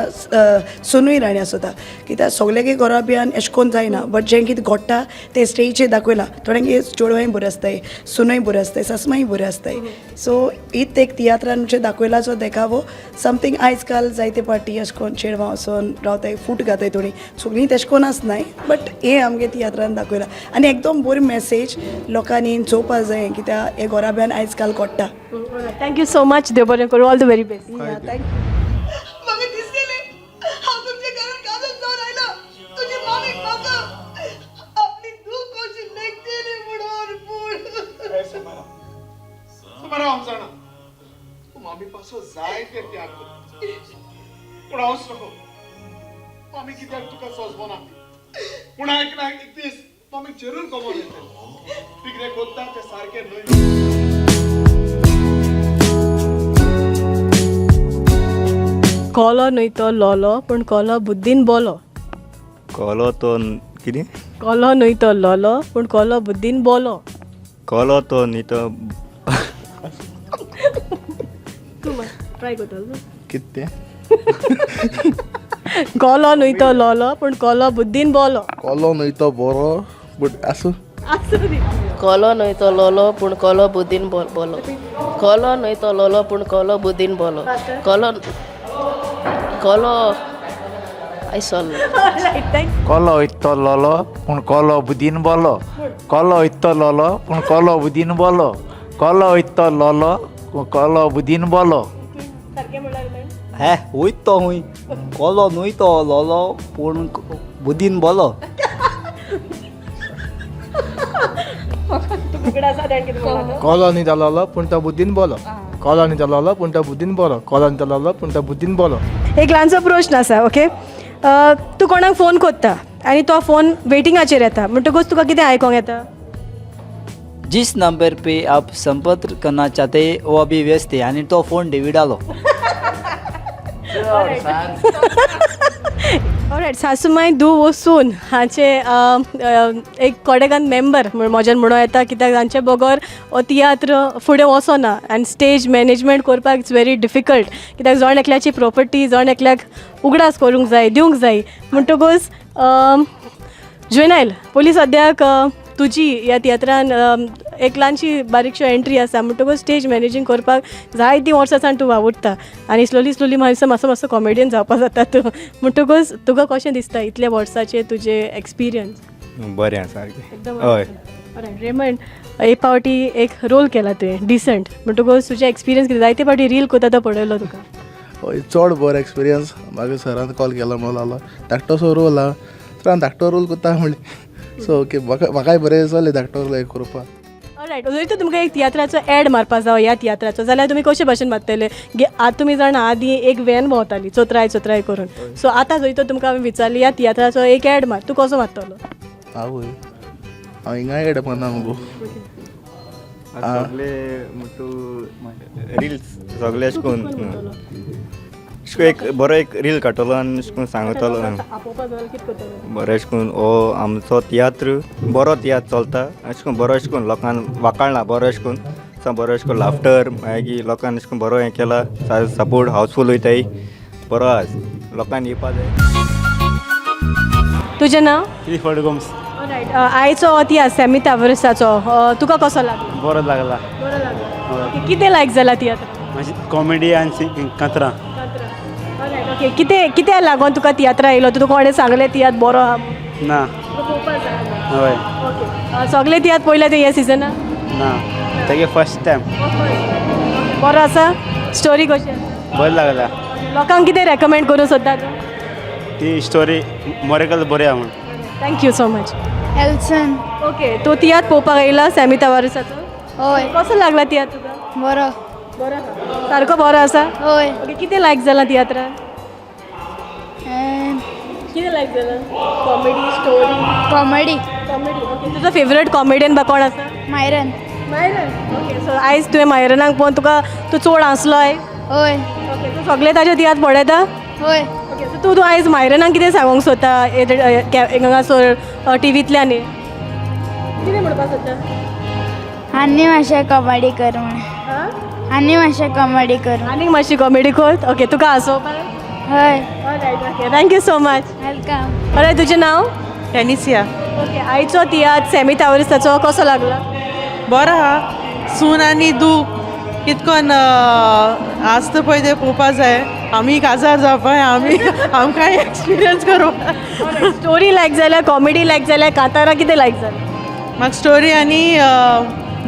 सोनूय राणी आसता कित्याक सगळ्यागे घरा भियान अशें कोन्न जायना बट जें कितें घडटा तें स्टेजीचेर दाखयलां थोड्यांगे चेडवांय बरें आसताय सुनूय बरें आसताय सासमाय बरें आसताय सो हीच एक तियात्रान म्हणजे दाखयलाचो देखावो समथींग आयज काल जायते पार्टी अशें कोन्न चेडवां वचोन रावताय फूट घाताय थोडी सगळीं तेशें कोन्न आसनाय बट हें आमगे तियात्रान दाखयलां आनी एकदम बरी मॅसेज लोकांनी चोवपाक जाय कित्याक हे घरा भियान आयज काल घडटा थँक्यू सो मच देव बरें करूं ऑल द व्हेरी बेस्ट म्हाका दिसलेलें हांव तुमच्या घरान काजून जावन आयलो तुजी मामीक म्हाका आपली दूख कशी लेखतेली म्हणून पूण सुमारा हांव जाणा तूं मामी पासो जाय ते त्याग कर पूण हांवच नको मामी कित्याक तुका सोजमोना पूण आयक ना एक दीस मामीक जरूर कमोन येतलें ती कितें कोत्ता तें सारकें न्हय कोलो न्हय तो लोलो पूण कोलो बुद्दीन बोलो कोलो तो कितें कोलो न्हय तो लोलो पूण कोलो बुद्दीन बोलो कोलो तो न्ही तो ट्राय करतलो कितें कोलो न्हय तो लोलो पूण कोलो बुद्दीन बोलो कोलो न्हय तो बरो बट आसूं कोलो न्हय तो लोलो पूण कोलो बुद्दीन बोलो कोलो न्हय तो लोलो पूण कोलो बुद्दीन बोलो कोलो कोलो आयसोल कोलो इत्तो लोलो पूण कोलो बुदीन बोलो कोलो इत्तो लोलो पूण कोलो बुदीन बोलो कोलो इत्तो लोलो पूण कोलो बुदीन बोलो हे हुंय तो हुंय कोलो न्हय तो लोलो पूण बुदीन बोलो कोलो न्ही तो लोलो पूण तो बुद्दीन बोलो कोलो न्ही तो लोलो पूण तो बुद्दीन बोलो कोलो न्ही तो लोलो पूण तो बुद्दीन बोलो एक ल्हानसो प्रश्न आसा ओके तूं कोणाक फोन कोत्ता आनी तो फोन वेटिंगाचेर येता म्हणटकूच तुका कितें आयकोंक येता जिस नंबर पे आप संपर्क करना चाहते हैं वो अभी व्यस्त है यानी तो फोन डेविड डालो ऑलरायट सासूमाय दू वसून हाचे एक कोडेगान मेंबर म्हज्यान म्हणूं येता कित्याक तांचे बगर हो तियात्र फुडें वचना आनी स्टेज मॅनेजमेंट करपाक इट्स व्हेरी डिफिकल्ट कित्याक जण एकल्याची प्रॉपर्टी जण एकल्याक उगडास करूंक जाय दिवंक जाय म्हणटकूच जुवेनायल पयलीं सद्याक तुजी ह्या तियात्रान एक ल्हानशी बारीकशी एंट्री आसा म्हणटकूच स्टेज मॅनेजींग करपाक जायतीं वर्सां सावन तूं वावुरता आनी स्लोली मातसो कॉमेडियन जावपाक जाता तूं म्हणटकूच तुका कशें दिसता इतल्या वर्साचे तुजे एक्सपिरियन्स बरें सारकें एकदम हय रेमंड एक फावटी एक रोल केला तुवें डिसंट म्हणटकूच तुजे एक्सपिरियन्स कितें जायते फावटी रील कोता तो पळयलो तुका हय चड बरो एक्सपिरियन्स म्हाका सरान कॉल केला म्हणून लागलो धाकटोसो रोल आहा सरान धाकटो रोल करता म्हणलें सो ओके म्हाकाय बरें चल्लें धाकटो रोल करपाक ऑलरायट जरी तर तुमकां एक तियात्राचो एड मारपा जावं ह्या तियात्राचो जाल्यार तुमी कशे भाशेन मारतले आतां तुमी जाणा आदीं एक व्हॅन भोंवताली चोत्राय करून सो आतां जरी तर तुमकां हांवें विचारली ह्या तियात्राचो एक एड मार तूं कसो मारतलो हांव हिंगा एड मारना मुगो सगळे रिल्स सगळे अशें करून एक बरो एक रील काडटलो आनी अशें करून सांगतलो बरें अशें करून हो आमचो तियात्र बरो तियात्र चलता अशें करून बरो अशें करून लोकांक वाकाळना बरो अशें करून बरो अशें करून लाफ्टर मागीर लोकांनी अशें करून बरो हें केला सपोर्ट हावसफूल वयताय बरो आज लोकांनी येवपा जाय तुजें नांव क्लिफर्ड गोम्स ऑलरायट आयचो हो तियात्र सॅमी तावरसाचो तुका कसो लागलो बरो लागला बरो लागलो कितें लायक जाला तियात्र मातशी कॉमेडी आनी कांतरां ऑलरायट ओके कितें लागून तुका तियात्रा येयलो तुका कोणें सांगलें तियात्र बरो आहा ना हय ओके सगळे तियात्र पळयले ते ह्या सिजनाक ना तेगे फर्स्ट टायम बरो आसा स्टोरी कशी बरें लागला लोकांक कितें रेकमेंड करूं सोदता तूं ती स्टोरी मोरेकल बरी आहा म्हण थँक्यू सो मच हेल्सन ओके तूं तियात्र पळोवपाक येयला सॅमी तावरसाचो हय कसो लागला तियात्र तुका बरो बरो सारको बरो आसा हय ओके कितें लायक जाला तियात्रान कितें लायक जाला कॉमेडी स्टोरी कॉमेडी ओके तुजो फेवरेट कॉमेडियन बा कोण आसा मायरन ओके सो आयज तुवें मायरनाक पळोवन तुका तूं चड हांसलोय हय ओके तूं सगळे ताजे तियात्र पळयता हय ओके सो तूं आयज मायरनाक कितें सांगूंक सोदता हांगासर टिवींतल्यान कितें म्हणपाक सोदता आनी मातशें कॉमेडी कर म्हण आनी मातशें कॉमेडी कर आनीक मातशी कॉमेडी कोत ओके तुका हांसोवपा हय okay thank you so much welcome अरे तुजें नांव टेनिसिया ओके आयचो तियात्र सॅमी तावरिस्ताचो कसो लागला बरो आहा सून आनी दूख कितकोन आसता पळय तें पळोवपा जाय आमी काजार जावपाय आमी आमकां एक्सपिरियन्स करूंक स्टोरी लायक जाल्यार कॉमेडी लायक जाल्यार कांतारा कितें लायक जालें म्हाका स्टोरी आनी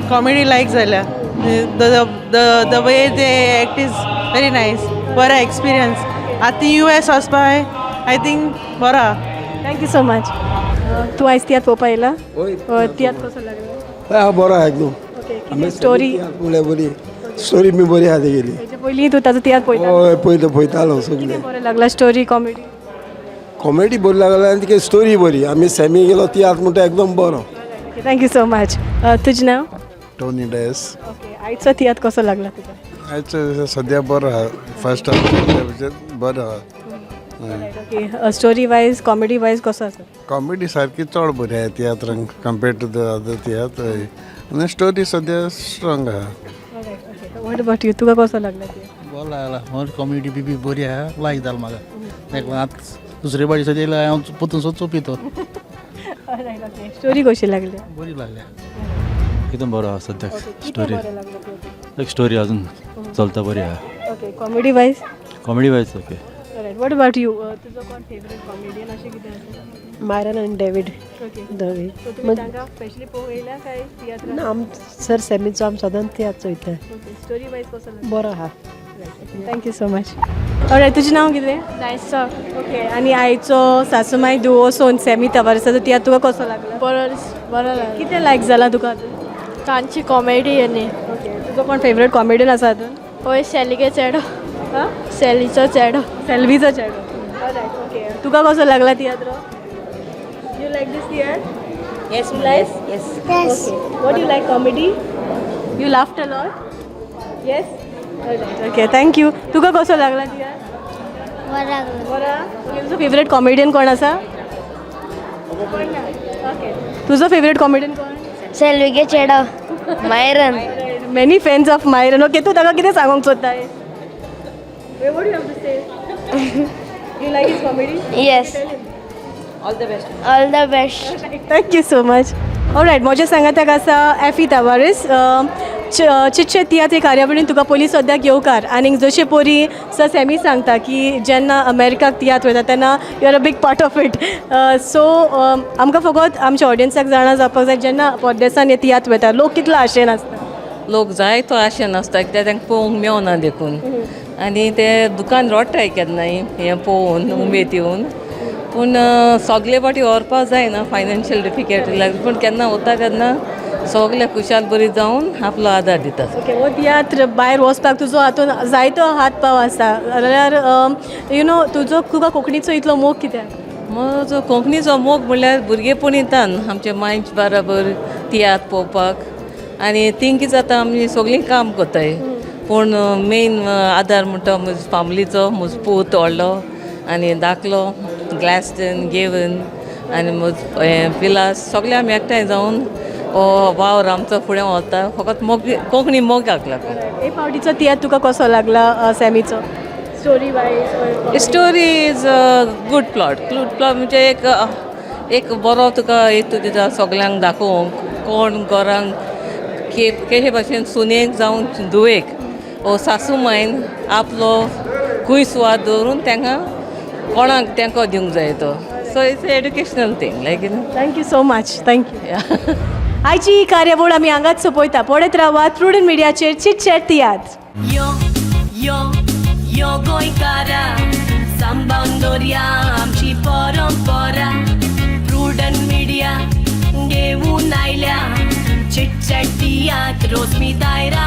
कॉमेडी लायक जाल्या the way they act is very nice बरो एक्सपिरियन्स आतां US वचपाय आय थिंक बरो आहा थँक्यू सो मच तूं आयज तियात्र पळोवपा येयला तियात्र कसो लागला हा बरो आहा एकदम कितें स्टोरी बरी स्टोरी बी बरी आहा तेगेली हेच्या पयलीं तूं ताचो तियात्र पळयता हय पळयतालो सगळें कितें बरें लागला स्टोरी कॉमेडी कॉमेडी बरी लागला आनी तिगे स्टोरी बरी आमी सॅमी गेलो तियात्र म्हणटा एकदम बरो थँक्यू सो मच तुजें नांव टोनी डेस ओके आयचो तियात्र कसो लागला तुका आयज सद्या बरो आहा फर्स्ट बरो आहा okay story wise comedy wise कसो आसा कॉमेडी सारकी चड बरी आहा तियात्रांक compared to the other tiatr आनी स्टोरी सद्या स्ट्रॉंग आहा वॉट अबाउट यू तुका कसो लागला बरो लागला कॉमेडी बी बरी आहा लायक जाल म्हाका आतां दुसरे बाटी सद्या हांव पोतून चोपितो स्टोरी कशी लागली बरी लागल्या एकदम बरो आहा सद्याक स्टोरी अजून चलता बरी आहा okay comedy wise comedy wise okay what about you तुजो कोण फेवरेट कॉमेडियन अशें कितें आसा मायरन आनी डेवीड ओके दवे तुमी तांकां स्पेशली पळयल्या काय तियात्र आम सर सॅमीचो आमी सदां तियात्र चोयता स्टोरी वायज कसो लागला बरो आहा थँक्यू सो मच ऑलरायट तुजें नांव कितें नायस ओके आनी आयचो सासूमाय धुवो सोन सॅमी तवारसाचो तियात्र तुका कसो लागला बरो लागला कितें लायक जाला तुका तांची कॉमेडी आनी ओके तुजो कोण फेवरेट कॉमेडियन आसा हातून हय सेलिगे चेडो सेलीचो चेडो सेल्वीचो चेडो ओके तुका कसो लागला tiatr you like this tiatr yes you like yes okay what you like comedy you laughed a lot yes okay thank you तुका कसो लागला तियात्र बरा तुजो फेवरेट कॉमेडियन कोण आसा ओके तुजो फेवरेट कॉमेडियन कोण सेल्विगे चेडो Myron many fans of Myron okay तूं ताका कितें सांगूंक सोदताय what do you have to say you like his comedy yes all the best thank you so much alright म्हज्या सांगाताक आसा एफी तवारीस चितचे तियात्र कार्यावळीन तुका पयलीं सद्याक येवकार आनी जशें पोरी सर सॅमी सांगता की जेन्ना अमेरिकाक तियात्र वयता तेन्ना you are a big part of it so आमकां फकत आमच्या ऑडियन्साक जाणा जावपाक जाय जेन्ना परदेसान हे तियात्र वयता लोक कितलो आशेन आसता लोक जायतो आशेन आसता कित्याक तांकां पळोवंक मेवना देखून आनी ते दुकान रोडटाय केन्नाय हें पळोवन उमेद येवन पूण सगळे फावटी व्हरपाक जायना फायनान्शियल डिफिकल्टी लागली पूण केन्ना वता तेन्ना सगळे खुशाल बरी जावन आपलो आदार दितात ओके हो तियात्र भायर वचपाक तुजो हातून जायतो हात पाव आसा जाल्यार यू नो तुका कोंकणीचो इतलो मोग कित्याक म्हजो कोंकणीचो मोग म्हणल्यार भुरगेपणींतल्यान आमचे मांयचे बराबर तियात्र पळोवपाक आनी तीं कितें जाता आमी सगळीं काम कोत्ताय पूण मेन आदार म्हणटा म्हजो फॅमिलीचो म्हजो पूत व्हडलो आनी धाकलो ग्लास्टन गेवन आनी म्हजो पिलास सगळे आमी एकठांय जावन हो वावर आमचो फुडें वता फकत मोग कोंकणी मोगाक लागून हे फावटीचो तियात्र तुका कसो लागला सॅमीचो story wise story is good plot म्हणजे एक बरो तुका हेतू दिता सगल्यांक दाखोवंक कोण घरांक केशे भाशेन सुनेक जावं धुवेक ओ सासू मायन आपलो खूंय सुवात दवरून तांकां कोणाक तांकां दिवंक जाय तो so it's educational thing like you know thank you so much thank you आयची ही कार्यावळ आमी हांगाच सोंपयता पळयत रावात प्रुडंट मिडियाचेर चिटचॅट तियात्र यो यो यो गोंयकारा सांबाळून दवरया आमची परंपरा प्रुडंट मिडिया घेवन आयल्या चिटचॅट तियात्र रोस्मी दायरा